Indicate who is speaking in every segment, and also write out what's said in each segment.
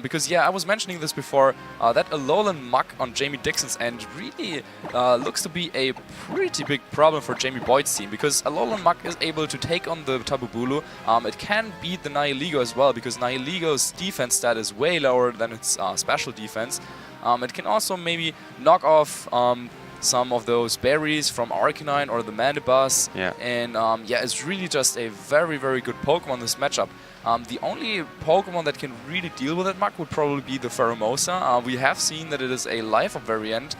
Speaker 1: because yeah, I was mentioning this before, that Alolan Muck on Jamie Dixon's end really looks to be a pretty big problem for Jamie Boyd's team, because Alolan Muck is able to take on the Tapu Bulu. It can beat the Nihilego as well, because Nihilego's defense stat is way lower than its special defense. It can also maybe knock off some of those berries from Arcanine or the Mandibuzz.
Speaker 2: Yeah.
Speaker 1: And yeah, it's really just a very, very good Pokemon this matchup. The only Pokemon that can really deal with that Muck would probably be the Pheromosa. We have seen that it is a Life Orb variant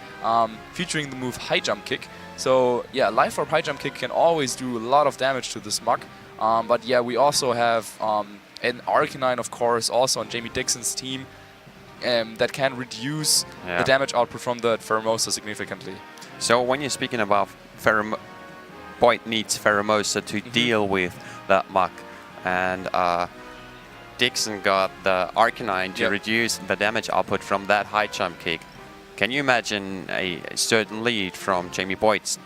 Speaker 1: featuring the move High Jump Kick. So yeah, Life Orb High Jump Kick can always do a lot of damage to this Muck. But yeah, we also have an Arcanine, of course, also on Jamie Dixon's team that can reduce the damage output from the Pheromosa significantly.
Speaker 2: So when you're speaking about Boyt needs Pheromosa to deal with that Muck, and Dixon got the Arcanine to reduce the damage output from that High Jump Kick. Can you imagine a certain lead from Jamie Boyd's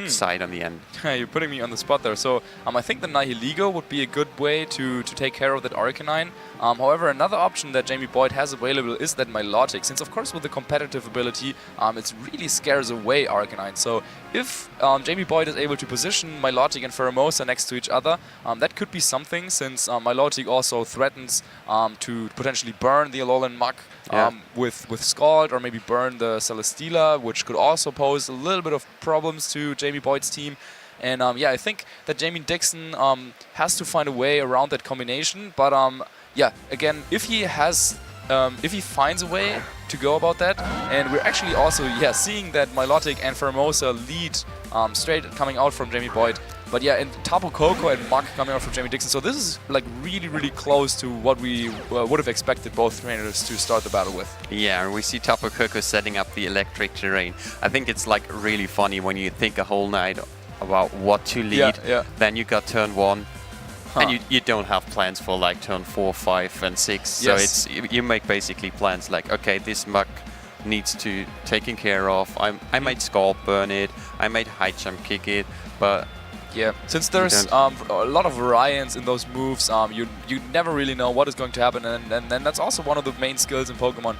Speaker 2: side on the end?
Speaker 1: You're putting me on the spot there. So I think the Nihilego would be a good way to take care of that Arcanine. However, another option that Jamie Boyd has available is that Milotic, since of course with the competitive ability, it really scares away Arcanine. So if Jamie Boyd is able to position Milotic and Pheromosa next to each other, that could be something, since Milotic also threatens to potentially burn the Alolan Muck with Scald, or maybe burn the Celesteela, which could also pose a little bit of problems to Jamie Boyd's team. And yeah, I think that Jamie Dixon has to find a way around that combination. But yeah, again, if he finds a way to go about that, and we're actually also seeing that Milotic and Pheromosa lead straight coming out from Jamie Boyd. But yeah, and Tapu Koko and Muck coming out from Jamie Dixon. So this is like really, really close to what we would have expected both trainers to start the battle with.
Speaker 2: Yeah, and we see Tapu Koko setting up the electric terrain. I think it's like really funny when you think a whole night about what to lead. Then you got turn 1. And you don't have plans for like turn 4, 5, and 6. So it's you make basically plans like, okay, this Muck needs to taken care of. I might Scald Burn it. I might High Jump Kick it. But
Speaker 1: yeah, since there's a lot of variance in those moves, you never really know what is going to happen, and that's also one of the main skills in Pokemon.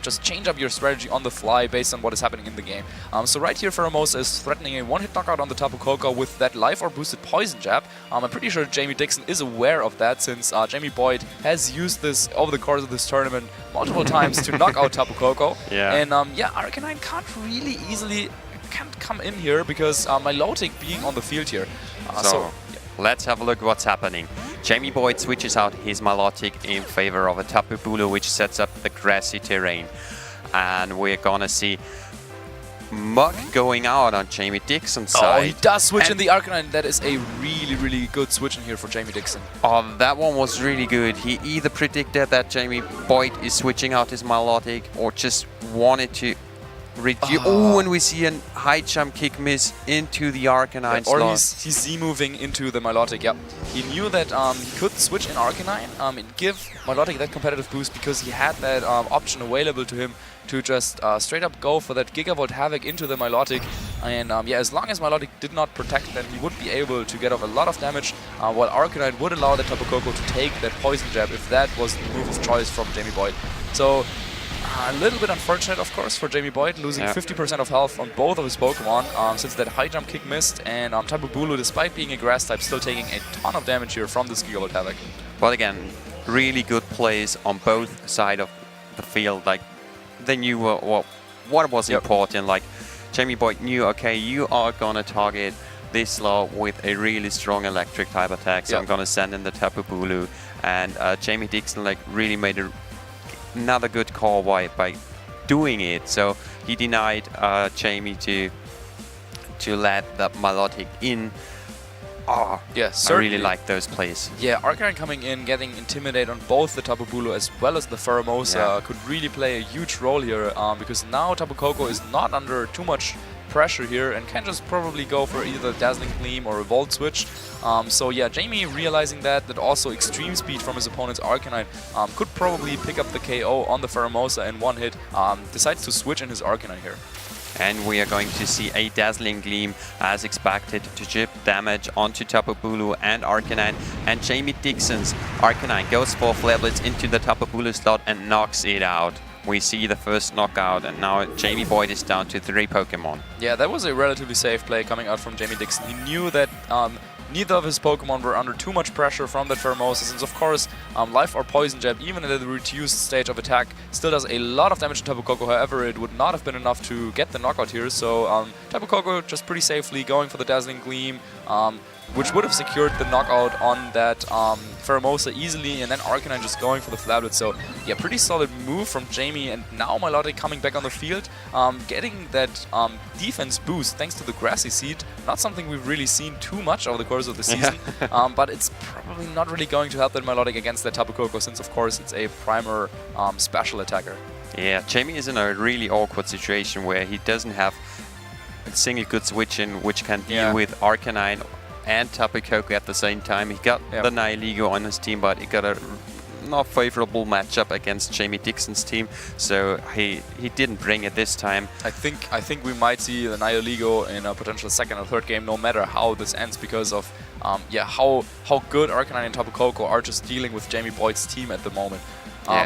Speaker 1: Just change up your strategy on the fly based on what is happening in the game. So right here, Pheromosa is threatening a one-hit knockout on the Tapu Koko with that Life Orb boosted Poison Jab. I'm pretty sure Jamie Dixon is aware of that, since Jamie Boyd has used this over the course of this tournament multiple times to knock out Tapu Koko. And yeah, Arcanine can't really easily come in here because Milotic being on the field here. So
Speaker 2: let's have a look what's happening. Jamie Boyd switches out his Milotic in favor of a Tapu Bulu, which sets up the grassy terrain. And we're gonna see Muck going out on Jamie Dixon's side.
Speaker 1: Oh, he does switch in the Arcanine. That is a really, really good switch in here for Jamie Dixon.
Speaker 2: Oh, that one was really good. He either predicted that Jamie Boyd is switching out his Milotic, or just wanted to oh, and we see a High Jump Kick miss into the Arcanine slot.
Speaker 1: Or he's Z-moving into the Milotic, He knew that he could switch in Arcanine and give Milotic that competitive boost, because he had that option available to him to just straight up go for that Gigavolt Havoc into the Milotic. And yeah, as long as Milotic did not protect, then he would be able to get off a lot of damage, while Arcanine would allow the Tapu Koko to take that Poison Jab if that was the move of choice from Jamie Boyd. So a little bit unfortunate, of course, for Jamie Boyd, losing 50% of health on both of his Pokemon, since that High Jump Kick missed, and Tapu Bulu, despite being a Grass type, still taking a ton of damage here from this Gigavolt Havoc.
Speaker 2: But again, really good plays on both sides of the field. Like, they knew what was important. Like, Jamie Boyd knew, okay, you are gonna target this slot with a really strong electric type attack, so I'm gonna send in the Tapu Bulu. And Jamie Dixon like really made another good call by doing it. So he denied Jamie to let that Milotic in. Oh,
Speaker 1: yeah,
Speaker 2: I really like those plays.
Speaker 1: Yeah, Arcanine coming in, getting intimidated on both the Tapu Bulu as well as the Pheromosa could really play a huge role here, because now Tapu Koko is not under too much pressure here and can just probably go for either Dazzling Gleam or a Volt Switch. So yeah, Jamie realizing that also Extreme Speed from his opponent's Arcanine could probably pick up the KO on the Pheromosa in one hit, decides to switch in his Arcanine here.
Speaker 2: And we are going to see a Dazzling Gleam as expected to chip damage onto Tapu Bulu and Arcanine. And Jamie Dixon's Arcanine goes for Flare Blitz into the Tapu Bulu slot and knocks it out. We see the first knockout, and now Jamie Boyt is down to 3 Pokemon.
Speaker 1: Yeah, that was a relatively safe play coming out from Jamie Dixon. He knew that neither of his Pokemon were under too much pressure from that Pheromosa, since of course Life or Poison Jab, even at the reduced stage of attack, still does a lot of damage to Tapu Koko. However, it would not have been enough to get the knockout here, so Tapu Koko just pretty safely going for the Dazzling Gleam, which would have secured the knockout on that Pheromosa easily, and then Arcanine just going for the Flare Blitz. So yeah, pretty solid move from Jamie, and now Milotic coming back on the field, getting that defense boost thanks to the Grassy Seed. Not something we've really seen too much over the course of the season, but it's probably not really going to help that Milotic against that Tapu Koko, since of course it's a primer special attacker.
Speaker 2: Yeah, Jamie is in a really awkward situation where he doesn't have a single good switch in which can deal with Arcanine and Tapu Koko at the same time. He got the Nihilego on his team, but he got a not favorable matchup against Jamie Dixon's team, so he didn't bring it this time.
Speaker 1: I think we might see the Nihilego in a potential second or third game, no matter how this ends, because of how good Arcanine and Tapu Koko are just dealing with Jamie Boyd's team at the moment.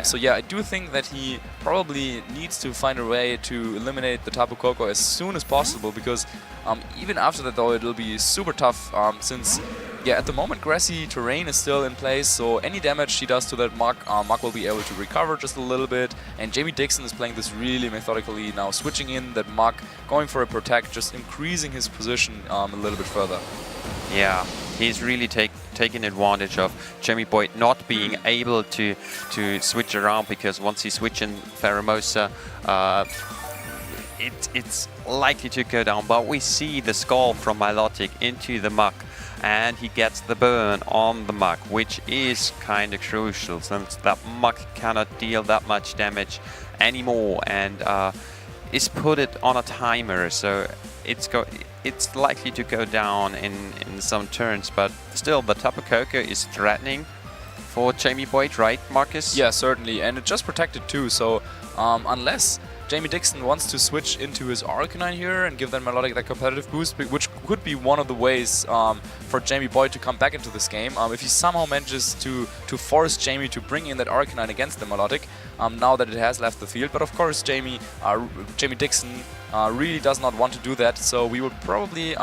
Speaker 1: So yeah, I do think that he probably needs to find a way to eliminate the Tapu Koko as soon as possible, because even after that though it'll be super tough, since at the moment Grassy terrain is still in place, so any damage he does to that Muk, Muk will be able to recover just a little bit, and Jamie Dixon is playing this really methodically now, switching in that Muk, going for a Protect, just increasing his position a little bit further.
Speaker 2: Yeah, he's really taking advantage of Jamie Boyt not being able to switch around, because once he switches in Pheromosa, it's likely to go down. But we see the Scald from Milotic into the Muk, and he gets the burn on the Muk, which is kind of crucial, since that Muk cannot deal that much damage anymore, and is put it on a timer, so it's likely to go down in some turns. But still, the Tapu Koko is threatening for Jamie Boyt, right, Marcus?
Speaker 1: Yeah, certainly, and it just protected too, so unless Jamie Dixon wants to switch into his Arcanine here and give that Milotic that competitive boost, which could be one of the ways for Jamie Boyt to come back into this game. If he somehow manages to force Jamie to bring in that Arcanine against the Milotic, now that it has left the field. But of course Jamie Dixon really does not want to do that, so we will probably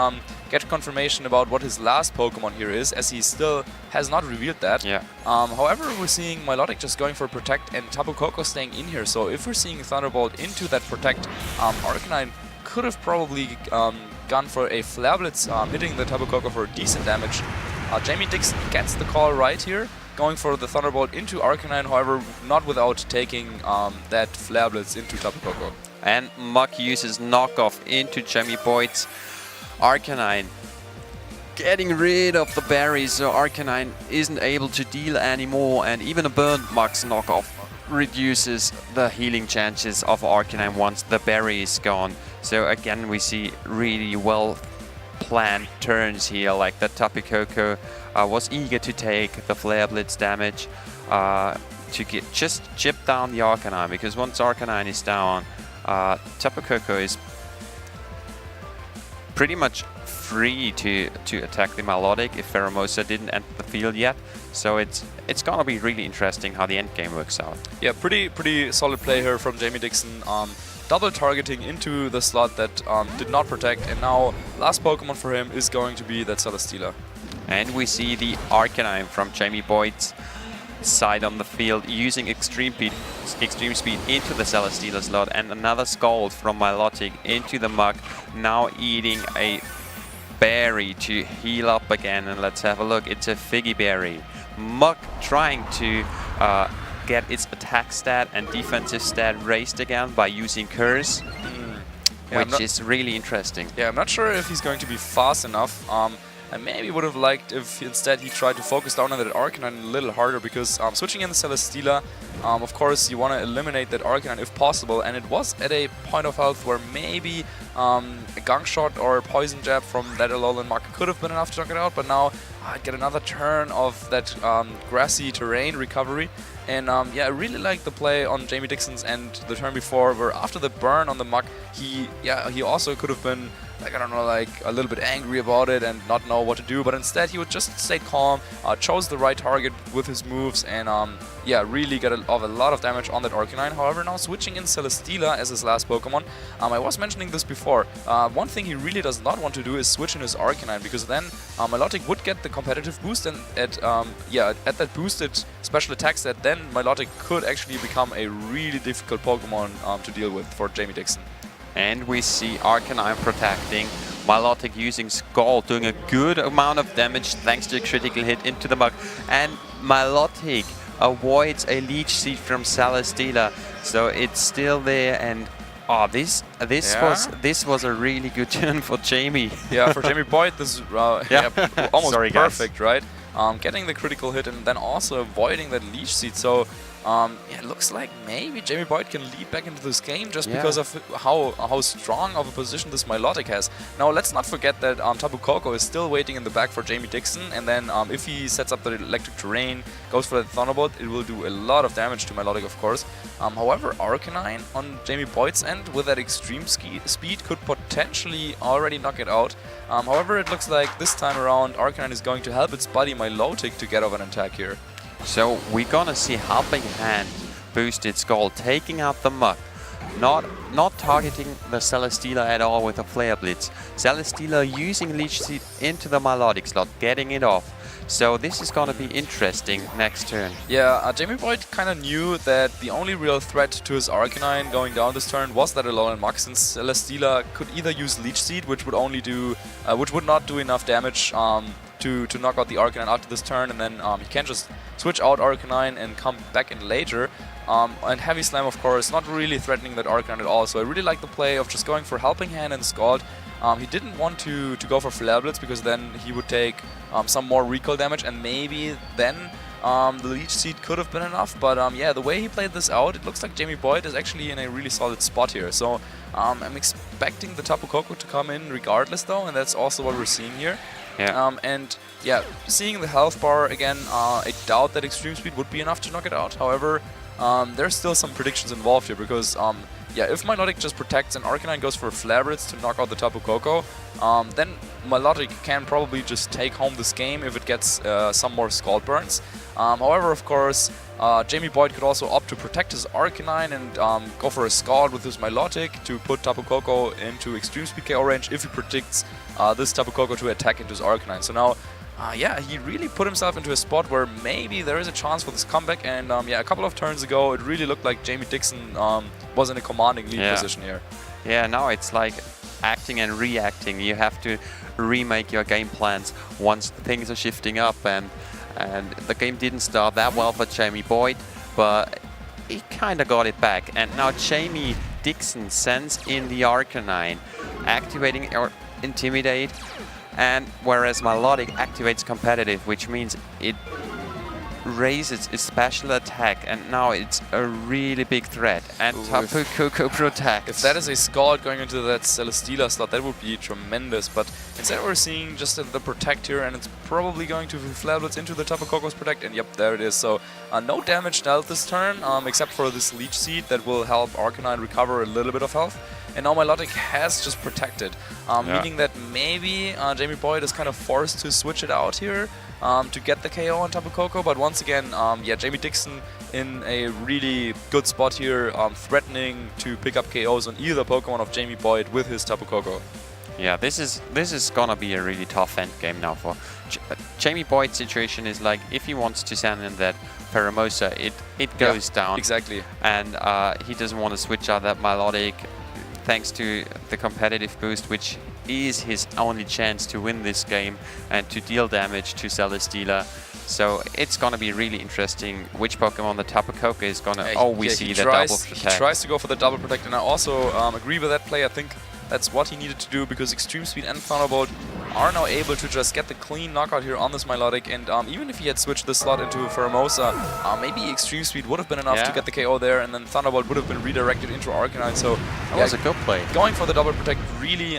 Speaker 1: get confirmation about what his last Pokemon here is, as he still has not revealed that. However, we're seeing Milotic just going for Protect and Tapu Koko staying in here, so if we're seeing Thunderbolt into that Protect, Arcanine could have probably gone for a Flare Blitz, hitting the Tapu Koko for decent damage. Jamie Dixon gets the call right here, going for the Thunderbolt into Arcanine, however not without taking that Flare Blitz into Tapu Koko.
Speaker 2: And Muk uses knockoff into Jamie Boyd's Arcanine, getting rid of the berries, so Arcanine isn't able to deal anymore, and even a burnt Muk's knockoff reduces the healing chances of Arcanine once the berry is gone. So again, we see really well planned turns here, like that Tapu Koko was eager to take the Flare Blitz damage to just chip down the Arcanine, because once Arcanine is down, Tapu Koko is pretty much free to attack the Milotic if Pheromosa didn't enter the field yet. So it's gonna be really interesting how the end game works out.
Speaker 1: Yeah, pretty solid play here from Jamie Dixon. Double targeting into the slot that did not protect, and now last Pokemon for him is going to be that Celesteela.
Speaker 2: And we see the Arcanine from Jamie Boyd's side on the field using extreme speed into the Celesteela slot, and another Scald from Milotic into the Muk, now eating a berry to heal up again. And let's have a look, it's a Figgy Berry. Muk trying to get its attack stat and defensive stat raised again by using Curse, which is really interesting.
Speaker 1: Yeah, I'm not sure if he's going to be fast enough. I maybe would have liked if instead he tried to focus down on that Arcanine a little harder, because switching in the Celesteela, of course you want to eliminate that Arcanine if possible, and it was at a point of health where maybe a Gunk Shot or a Poison Jab from that Alolan Muk could have been enough to knock it out, but now I get another turn of that grassy terrain recovery, And yeah, I really like the play on Jamie Dixon's end the turn before, where after the burn on the muck, he also could have been, like, I don't know, like a little bit angry about it and not know what to do, but instead he would just stay calm, chose the right target with his moves, and yeah, really got a lot of damage on that Arcanine. However, now switching in Celesteela as his last Pokemon, I was mentioning this before, one thing he really does not want to do is switch in his Arcanine, because then Milotic would get the competitive boost, and at that boosted special attack set, then Milotic could actually become a really difficult Pokemon to deal with for Jamie Dixon.
Speaker 2: And we see Arcanine protecting, Milotic using Scald, doing a good amount of damage thanks to a critical hit into the mug. And Milotic avoids a Leech Seed from Celesteela, so it's still there. And oh, this was a really good turn for Jamie.
Speaker 1: Yeah, for Jamie Boyt, this is almost
Speaker 2: Sorry,
Speaker 1: perfect, right? Getting the critical hit and then also avoiding that Leech Seed. So yeah, it looks like maybe Jamie Boyt can lead back into this game just because of how strong of a position this Milotic has. Now, let's not forget that Tapu Koko is still waiting in the back for Jamie Dixon, and then if he sets up the Electric Terrain, goes for the Thunderbolt, it will do a lot of damage to Milotic, of course. However, Arcanine on Jamie Boyd's end with that extreme speed could potentially already knock it out. However, it looks like this time around Arcanine is going to help its buddy Milotic to get off an attack here.
Speaker 2: So we're gonna see Helping Hand boosted Skull taking out the Muck, not targeting the Celesteela at all with a Flare Blitz. Celesteela using Leech Seed into the Milotic slot, getting it off. So this is gonna be interesting next turn.
Speaker 1: Yeah, Jamie Boyt kind of knew that the only real threat to his Arcanine going down this turn was that Alolan Muck, since Celesteela could either use Leech Seed, which would not do enough damage to knock out the Arcanine after this turn, and then he can just switch out Arcanine and come back in later. And Heavy Slam, of course, not really threatening that Arcanine at all. So I really like the play of just going for Helping Hand and Scald. He didn't want to go for Flare Blitz, because then he would take some more recoil damage, and maybe then the Leech Seed could have been enough. But yeah, the way he played this out, it looks like Jamie Boyt is actually in a really solid spot here. So I'm expecting the Tapu Koko to come in regardless, though, and that's also what we're seeing here.
Speaker 2: Yeah.
Speaker 1: And yeah, seeing the health bar again, I doubt that Extreme Speed would be enough to knock it out. However, there's still some predictions involved here, because yeah, if Milotic just protects and Arcanine goes for Flare Blitz to knock out the Tapu Koko, then Milotic can probably just take home this game if it gets some more Scald burns. However, of course, Jamie Boyt could also opt to protect his Arcanine and go for a Scald with his Milotic to put Tapu Koko into Extreme Speed KO range if he predicts this Tapu Koko to attack into his Arcanine. So now, yeah, he really put himself into a spot where maybe there is a chance for this comeback, and yeah, a couple of turns ago, it really looked like Jamie Dixon was in a commanding lead position here.
Speaker 2: Yeah, now it's like acting and reacting. You have to remake your game plans once things are shifting up, and the game didn't start that well for Jamie Boyt, but he kind of got it back. And now Jamie Dixon sends in the Arcanine, activating Intimidate, and whereas Milotic activates Competitive, which means it raises its special attack, and now it's a really big threat. And Tapu Koko protects.
Speaker 1: If that is a Scald going into that Celesteela slot, that would be tremendous. But instead we're seeing just the Protect here, and it's probably going to Flare Blitz into the Tapu Koko's Protect, and yep, there it is. So no damage dealt this turn, except for this Leech Seed that will help Arcanine recover a little bit of health. And now Milotic has just protected, meaning that maybe Jamie Boyt is kind of forced to switch it out here to get the KO on Tapu Koko. But once again, yeah, Jamie Dixon in a really good spot here, threatening to pick up KOs on either Pokemon of Jamie Boyt with his Tapu Koko.
Speaker 2: Yeah, this is gonna be a really tough end game now for Jamie Boyd's situation. Is like, if he wants to send in that Pheromosa, it goes down.
Speaker 1: Exactly.
Speaker 2: And he doesn't want to switch out that Milotic, thanks to the competitive boost, which is his only chance to win this game and to deal damage to Celesteela. So it's gonna be really interesting which Pokemon the Tapu Koko is gonna. We see the double protect.
Speaker 1: He tries to go for the double protect, and I also agree with that play. I think that's what he needed to do, because Extreme Speed and Thunderbolt are now able to just get the clean knockout here on this Milotic. And even if he had switched the slot into Pheromosa, maybe Extreme Speed would have been enough to get the KO there, and then Thunderbolt would have been redirected into Arcanine. So
Speaker 2: that was a good play.
Speaker 1: Going for the double protect, really,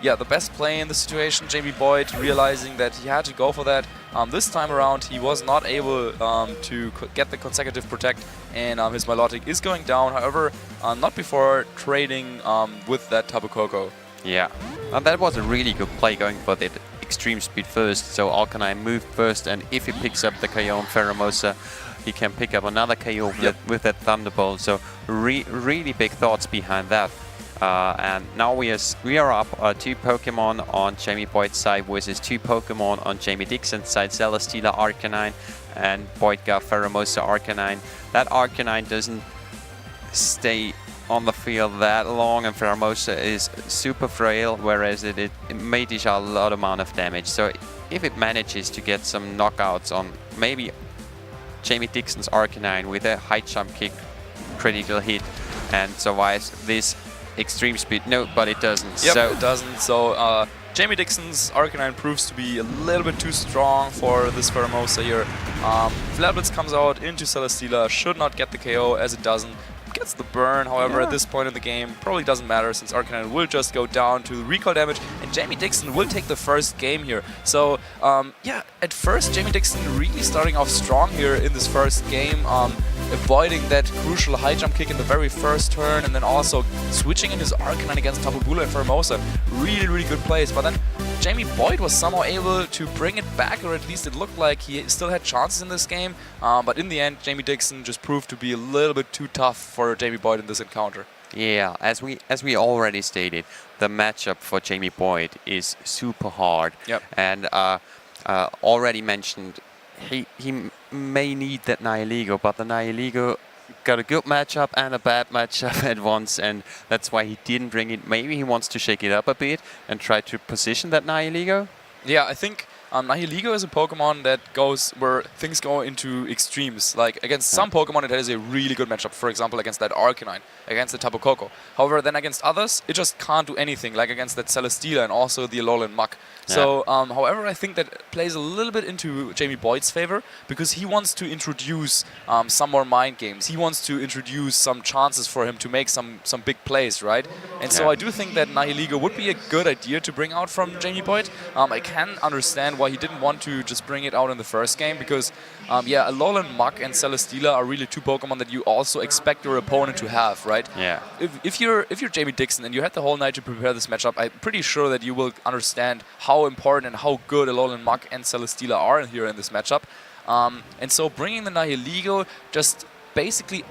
Speaker 1: yeah, the best play in the situation. Jamie Boyt realizing that he had to go for that. This time around, he was not able to get the consecutive protect, and his Milotic is going down. However, not before trading with that Tapu Koko.
Speaker 2: Yeah, and that was a really good play going for the extreme speed first. So Arcanine moved first, and if he picks up the KO on Pheromosa, he can pick up another KO with that Thunderbolt. So really big thoughts behind that. And now we are up 2 Pokemon on Jamie Boyd's side versus 2 Pokemon on Jamie Dixon's side. Celesteela Arcanine and Boyd got Pheromosa Arcanine. That Arcanine doesn't stay on the field that long, and Pheromosa is super frail, whereas it may dish out a lot amount of damage. So if it manages to get some knockouts on maybe Jamie Dixon's Arcanine with a high jump kick critical hit and survives this extreme speed. No, but it doesn't.
Speaker 1: Yep,
Speaker 2: so
Speaker 1: it doesn't. So Jamie Dixon's Arcanine proves to be a little bit too strong for this Pheromosa here. Flare Blitz comes out into Celesteela, should not get the KO as it doesn't. Gets the burn, however, at this point in the game, probably doesn't matter since Arcanine will just go down to recall damage, and Jamie Dixon will take the first game here. So, yeah, at first, Jamie Dixon really starting off strong here in this first game, avoiding that crucial high jump kick in the very first turn, and then also switching in his Arcanine against Tapu Bulu and Pheromosa. Really good plays, but then Jamie Boyd was somehow able to bring it back, or at least it looked like he still had chances in this game, but in the end, Jamie Dixon just proved to be a little bit too tough for Jamie Boyd in this encounter.
Speaker 2: yeah, as we already stated, the matchup for Jamie Boyd is super hard.
Speaker 1: Yep.
Speaker 2: And already mentioned, he may need that Nihilego, but the Nihilego got a good matchup and a bad matchup at once, and that's why he didn't bring it. Maybe he wants to shake it up a bit and try to position that Nihilego.
Speaker 1: Yeah, I think Nihilego is a Pokemon that goes where things go into extremes. Like against some Pokemon, it has a really good matchup. For example, against that Arcanine, against the Tapu Koko. However, then against others, it just can't do anything. Like against that Celesteela and also the Alolan Muck. So, however, I think that plays a little bit into Jamie Boyd's favor because he wants to introduce some more mind games. He wants to introduce some chances for him to make some big plays, right? And so I do think that Nihilego would be a good idea to bring out from Jamie Boyd. I can understand why he didn't want to just bring it out in the first game because, yeah, Alolan Muck and Celesteela are really 2 Pokemon that you also expect your opponent to have, right?
Speaker 2: Yeah.
Speaker 1: If you're Jamie Dixon and you had the whole night to prepare this matchup, I'm pretty sure that you will understand how important and how good Alolan Muck and Celesteela are here in this matchup. And so bringing the Nihilego just basically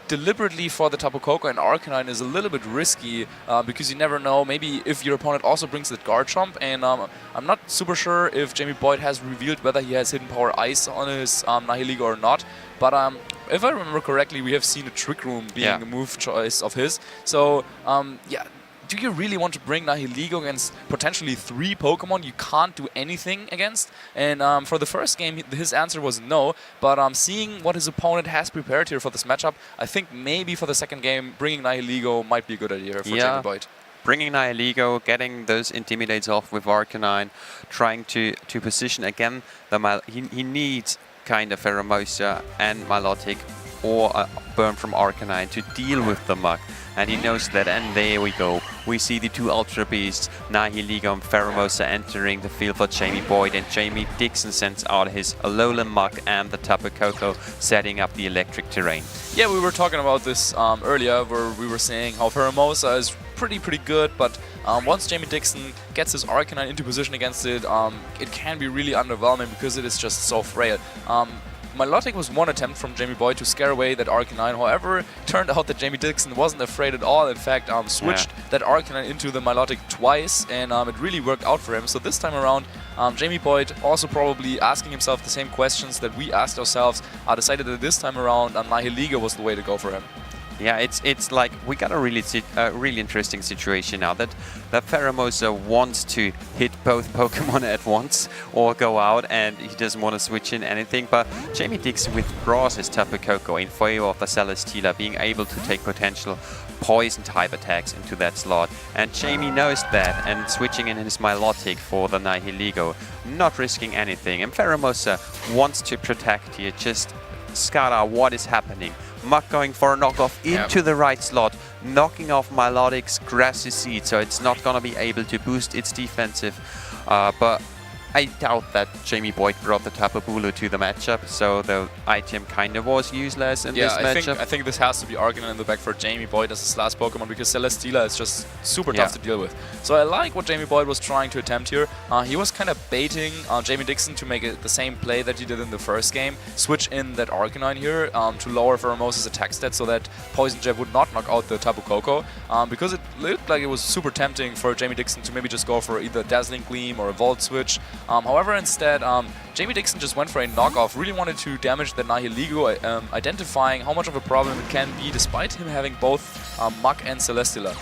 Speaker 1: deliberately for the Tapu Koko and Arcanine is a little bit risky because you never know, maybe if your opponent also brings the guard jump, and I'm not super sure if Jamie Boyd has revealed whether he has Hidden Power Ice on his Nihilego or not, but if I remember correctly, we have seen a Trick Room being a move choice of his. So, yeah, do you really want to bring Nihilego against potentially 3 Pokemon you can't do anything against? And for the first game, his answer was no, but seeing what his opponent has prepared here for this matchup, I think maybe for the second game, bringing Nihilego might be a good idea for Jamie Boyd.
Speaker 2: Bringing Nihilego, getting those Intimidates off with Arcanine, trying to position again, he needs kind of Pheromosa and Milotic or a burn from Arcanine to deal with the Muk. And he knows that, and there we go. We see the 2 Ultra Beasts, Nihilego and Pheromosa, entering the field for Jamie Boyd, and Jamie Dixon sends out his Alolan Muck and the Tapu Koko, setting up the electric terrain.
Speaker 1: Yeah, we were talking about this earlier, where we were saying how Pheromosa is pretty good, but once Jamie Dixon gets his Arcanine into position against it, it can be really underwhelming because it is just so frail. Milotic was one attempt from Jamie Boyd to scare away that Arcanine. However, turned out that Jamie Dixon wasn't afraid at all. In fact, switched that Arcanine into the Milotic twice, and it really worked out for him. So this time around, Jamie Boyd, also probably asking himself the same questions that we asked ourselves, decided that this time around Nihilego was the way to go for him.
Speaker 2: Yeah, it's like we got a really interesting situation now that Pheromosa wants to hit both Pokemon at once or go out, and he doesn't want to switch in anything. But Jamie Dixon withdraws his Tapu Koko in favor of the Celesteela, being able to take potential poison type attacks into that slot. And Jamie knows that, and switching in his Milotic for the Nihilego, not risking anything. And Pheromosa wants to protect here, just scout out what is happening. Muck going for a knockoff into the right slot, knocking off Milotic's Grassy Seed, so it's not going to be able to boost its defensive. But I doubt that Jamie Boyt brought the Tapu Bulu to the matchup, so the item kind of was useless in this matchup.
Speaker 1: I think this has to be Arcanine in the back for Jamie Boyt as his last Pokemon, because Celesteela is just super tough to deal with. So I like what Jamie Boyt was trying to attempt here. He was kind of baiting Jamie Dixon to make it the same play that he did in the first game, switch in that Arcanine here to lower Pheromosa's attack stat so that Poison Jab would not knock out the Tapu Koko, because it looked like it was super tempting for Jamie Dixon to maybe just go for either Dazzling Gleam or a Volt Switch. However, instead, Jamie Dixon just went for a knockoff, really wanted to damage the Nihilego, identifying how much of a problem it can be despite him having both Muk and Celesteela.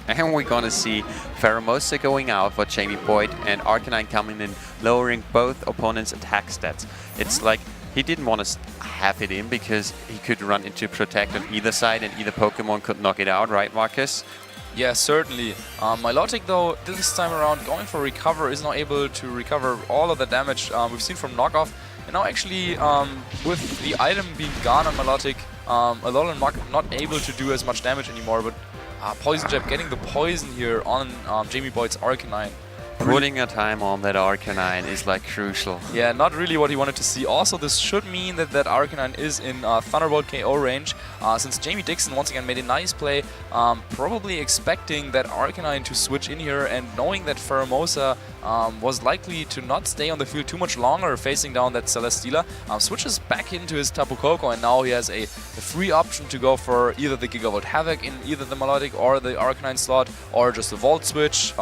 Speaker 2: And we're gonna see Pheromosa going out for Jamie Boyt and Arcanine coming in, lowering both opponents' attack stats. It's like he didn't want to have it in because he could run into Protect on either side and either Pokemon could knock it out, right, Marcus?
Speaker 1: Yeah, certainly. Milotic, though, this time around, going for Recover, is now able to recover all of the damage we've seen from Knockoff. And now actually, with the item being gone on Milotic, Alolan Muk not able to do as much damage anymore, but Poison Jab getting the poison here on Jamie Boyt's Arcanine.
Speaker 2: Putting a time on that Arcanine is like crucial.
Speaker 1: Yeah, not really what he wanted to see. Also, this should mean that that Arcanine is in Thunderbolt KO range, since Jamie Dixon once again made a nice play, probably expecting that Arcanine to switch in here and knowing that Pheromosa was likely to not stay on the field too much longer facing down that Celesteela, switches back into his Tapu Koko, and now he has a free option to go for either the Gigavolt Havoc in either the Milotic or the Arcanine slot, or just a Volt Switch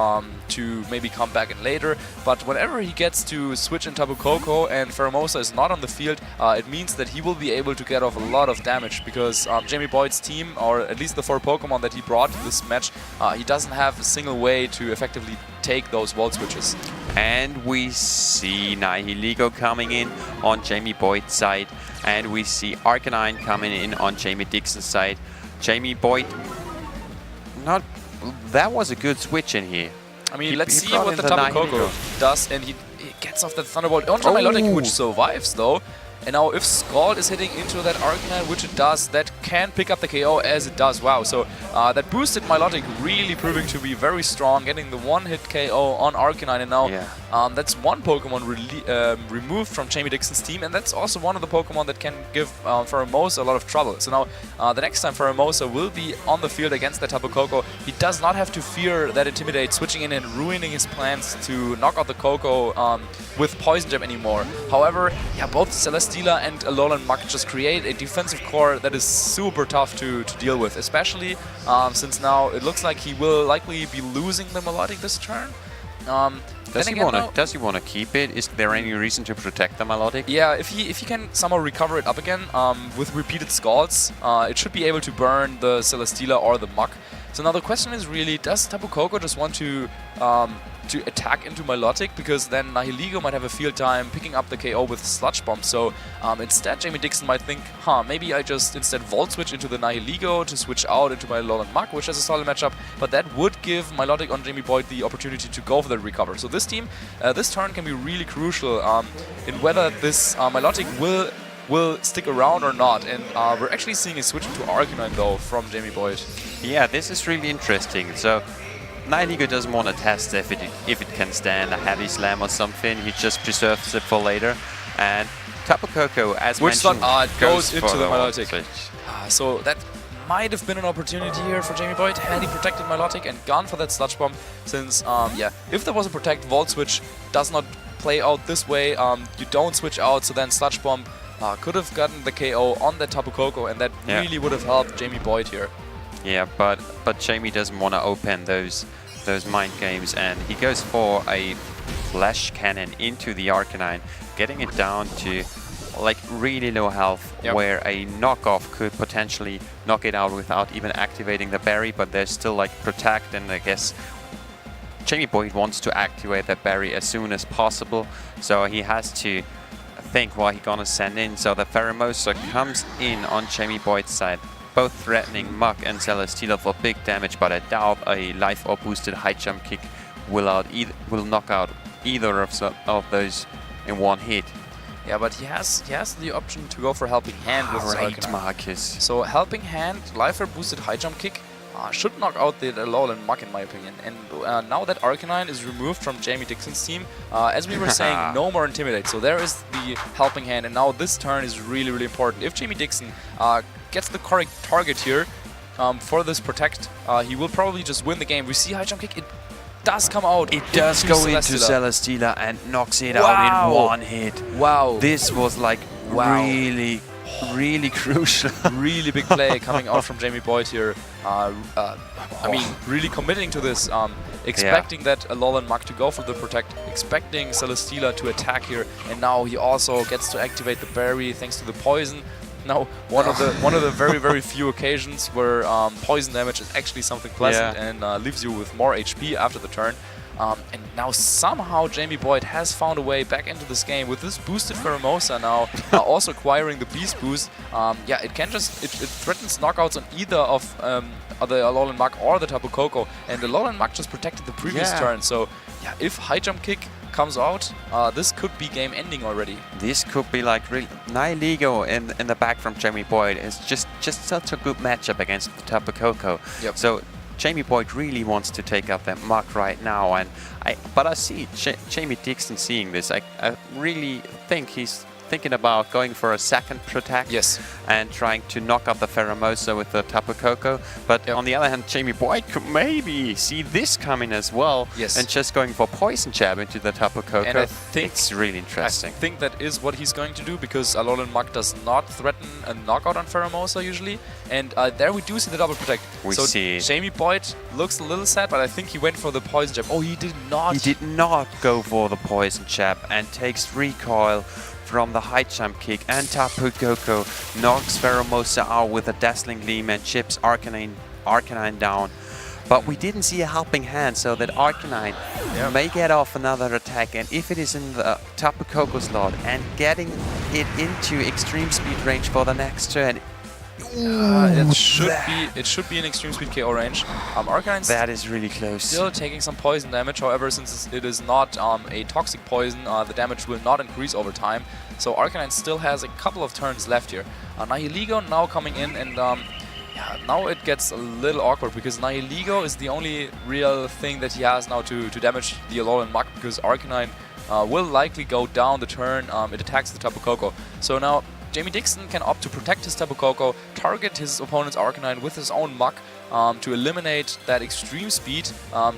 Speaker 1: to maybe come back in later. But whenever he gets to switch in Tapu Koko and Pheromosa is not on the field, it means that he will be able to get off a lot of damage, because Jamie Boyd's team, or at least the 4 Pokemon that he brought to this match, he doesn't have a single way to effectively take those Volt Switches.
Speaker 2: And we see Nihilego coming in on Jamie Boyd's side, and we see Arcanine coming in on Jamie Dixon's side. Jamie Boyd, that was a good switch in here.
Speaker 1: I mean, let's see what the Tapu Koko does, and he gets off that Thunderbolt onto Milotic, which survives though. And now if Scald is hitting into that Arcanine, which it does, that can pick up the KO as it does. Wow, so that boosted Milotic really proving to be very strong, getting the one-hit KO on Arcanine, and now that's one Pokemon removed from Jamie Dixon's team, and that's also one of the Pokemon that can give Pheromosa a lot of trouble. So now the next time Pheromosa will be on the field against the Tapu Koko, he does not have to fear that Intimidate switching in and ruining his plans to knock out the Koko with Poison Jab anymore. However, yeah, both Celesteela and Alolan Muk just create a defensive core that is super tough to deal with, especially since now it looks like he will likely be losing the Milotic this turn.
Speaker 2: Does he want to keep it? Is there any reason to protect the Milotic?
Speaker 1: Yeah, if he can somehow recover it up again with repeated Scalds, it should be able to burn the Celesteela or the Muk. So now the question is really, does Tapu Koko just want to attack into Milotic, because then Nihilego might have a field time picking up the KO with Sludge Bomb. So instead Jamie Dixon might think, maybe I just instead Volt Switch into the Nihilego to switch out into my Alolan Muk, which has a solid matchup, but that would give Milotic on Jamie Boyd the opportunity to go for the recover. So this team, this turn can be really crucial in whether this Milotic will stick around or not, and we're actually seeing a switch into Arcanine though from Jamie Boyd.
Speaker 2: Yeah, this is really interesting. So Nihilego doesn't want to test if it can stand a heavy slam or something. He just preserves it for later. And Tapu Koko, as mentioned,
Speaker 1: goes into the Milotic. So that might have been an opportunity here for Jamie Boyd had he protected Milotic and gone for that Sludge Bomb, since if there was a Protect, Volt Switch does not play out this way. You don't switch out, so then Sludge Bomb could have gotten the KO on that Tapu Koko, and that really would have helped Jamie Boyd here. Yeah,
Speaker 2: but Jamie doesn't want to open those mind games, and he goes for a Flash Cannon into the Arcanine, getting it down to like really low health, where a knockoff could potentially knock it out without even activating the berry, but there's still like Protect, and I guess Jamie Boyd wants to activate that berry as soon as possible, so he has to think what he's gonna send in. So the Pheromosa comes in on Jamie Boyd's side, both threatening Muk and Celesteela for big damage, but I doubt a life or boosted high jump kick will knock out either of those in one hit.
Speaker 1: Yeah, but he has the option to go for Helping Hand with his Arcanine.
Speaker 2: Marcus.
Speaker 1: So Helping Hand, life or boosted high jump kick, should knock out the Alolan Muk in my opinion. And now that Arcanine is removed from Jamie Dixon's team, as we were saying, no more Intimidate. So there is the helping hand, and now this turn is really, really important. If Jamie Dixon gets the correct target here for this Protect, he will probably just win the game. We see High Jump Kick, it does come out.
Speaker 2: It does go into Celesteela and knocks it out in one hit.
Speaker 1: Wow.
Speaker 2: This was like really crucial.
Speaker 1: Really big play coming out from Jamie Boyt here. I mean, really committing to this, expecting that Alolan Muk to go for the Protect, expecting Celesteela to attack here, and now he also gets to activate the Berry thanks to the Poison. Now, one of the very few occasions where poison damage is actually something pleasant and leaves you with more HP after the turn. And now somehow Jamie Boyt has found a way back into this game with this boosted Pheromosa now, also acquiring the Beast Boost. Yeah, it threatens knockouts on either of the Alolan Muk or the Tapu Koko, and the Alolan Muk just protected the previous turn. So yeah, if High Jump Kick comes out, this could be game ending already.
Speaker 2: This could be like really Nihilego in the back from Jamie Boyt is just such a good matchup against the Tapu Koko.
Speaker 1: Yep.
Speaker 2: So Jamie Boyt really wants to take out that Muk right now, and I see Jamie Dixon seeing this. I really think he's thinking about going for a second Protect and trying to knock out the Pheromosa with the Tapu Koko. But on the other hand, Jamie Boyt could maybe see this coming as well and just going for Poison Jab into the Tapu Koko.
Speaker 1: And I think
Speaker 2: it's really interesting.
Speaker 1: I think that is what he's going to do, because Alolan Muk does not threaten a knockout on Pheromosa usually. And there we do see the double Protect. So Jamie Boyt looks a little sad, but I think he went for the Poison Jab. Oh, he did not.
Speaker 2: He did not go for the Poison Jab and takes recoil from the High Jump Kick, and Tapu Koko knocks Pheromosa out with a Dazzling Gleam and chips Arcanine down. But we didn't see a helping hand, so that Arcanine may get off another attack, and if it is in the Tapu Koko slot and getting it into extreme speed range for the next turn,
Speaker 1: it should be an extreme speed KO range. Arcanine's
Speaker 2: that is really close.
Speaker 1: Still taking some poison damage. However, since it is not a toxic poison, the damage will not increase over time. So Arcanine still has a couple of turns left here. Nihilego now coming in, and now it gets a little awkward, because Nihilego is the only real thing that he has now to damage the Alolan Muk, because Arcanine will likely go down the turn it attacks the Tapu Koko. So now Jamie Dixon can opt to protect his Tapu Koko, target his opponent's Arcanine with his own Muk to eliminate that extreme speed,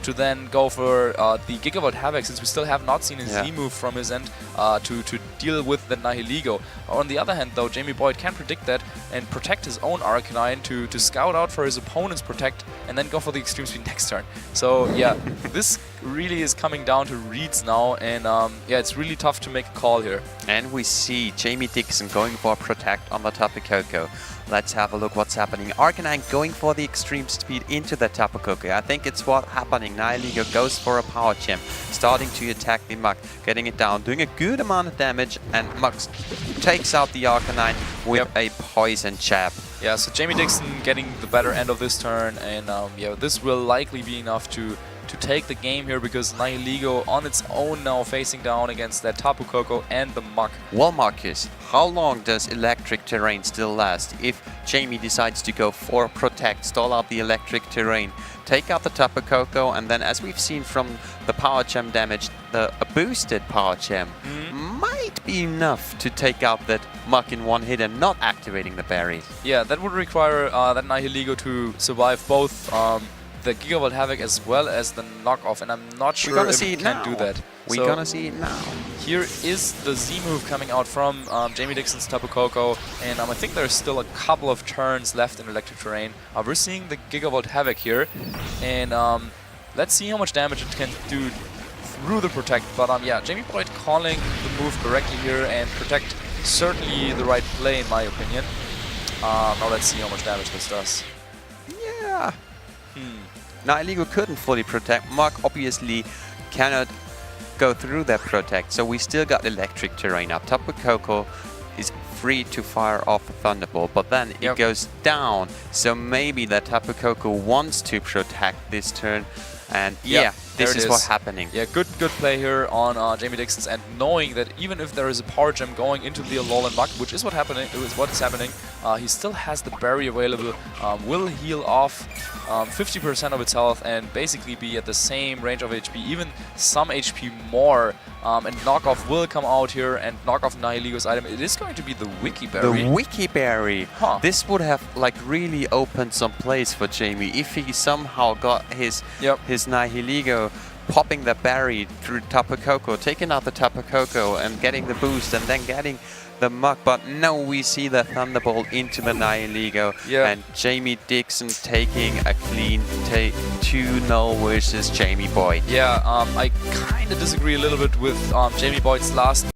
Speaker 1: to then go for the Gigavolt Havoc, since we still have not seen a Z move from his end to deal with the Nihilego. On the other hand though, Jamie Boyt can predict that and protect his own Arcanine to scout out for his opponent's Protect and then go for the extreme speed next turn. So yeah, this really is coming down to reads now, and yeah, it's really tough to make a call here.
Speaker 2: And we see Jamie Dixon going for a Protect on the Tapu Koko. Let's have a look what's happening. Arcanine going for the extreme speed into the Tapu Koko. I think it's what's happening. Nihilego goes for a Power Gem, starting to attack the Muk, getting it down, doing a good amount of damage, and Muk takes out the Arcanine with a Poison Jab.
Speaker 1: Yeah, so Jamie Dixon getting the better end of this turn, and yeah, this will likely be enough to take the game here, because Nihilego on its own now facing down against that Tapu Koko and the Muk.
Speaker 2: Well, Marcus, how long does electric terrain still last? If Jamie decides to go for Protect, stall out the electric terrain, take out the Tapu Koko, and then as we've seen from the Power Gem damage, a boosted Power Gem might be enough to take out that Muk in one hit and not activating the Berry.
Speaker 1: Yeah, that would require that Nihilego to survive both the Gigavolt Havoc as well as the knockoff, and I'm not sure if he can do that.
Speaker 2: We're gonna see it now.
Speaker 1: Here is the Z move coming out from Jamie Dixon's Tapu Koko, and I think there's still a couple of turns left in electric terrain. We're seeing the Gigavolt Havoc here, and let's see how much damage it can do through the Protect. But yeah, Jamie Boyt calling the move correctly here, and Protect certainly the right play in my opinion. Now let's see how much damage this does.
Speaker 2: Yeah. Nihilego couldn't fully protect. Muk obviously cannot go through that Protect, so we still got electric terrain up. Tapu Koko is free to fire off a Thunderbolt, but then it goes down, so maybe that Tapu Koko wants to protect this turn, and yeah, This
Speaker 1: There it
Speaker 2: is what's happening.
Speaker 1: Yeah, good play here on Jamie Dixon's, and knowing that even if there is a power gem going into the Alolan Mug, which is what is happening, he still has the berry available, will heal off 50% of its health and basically be at the same range of HP, even some HP more. And Knockoff will come out here and knock off Nihiligo's item. It is going to be the Wiki Berry.
Speaker 2: The Wiki Berry.
Speaker 1: Huh.
Speaker 2: This would have like really opened some plays for Jamie if he somehow got his Nihiligo popping the berry through Tapu Koko, taking out the Tapu Koko and getting the boost and then getting the Mug. But now we see the Thunderbolt into the Nihiligo and Jamie Dixon taking a clean 2-0 versus Jamie Boyt.
Speaker 1: Yeah, I kind of disagree a little bit with Jamie Boyd's last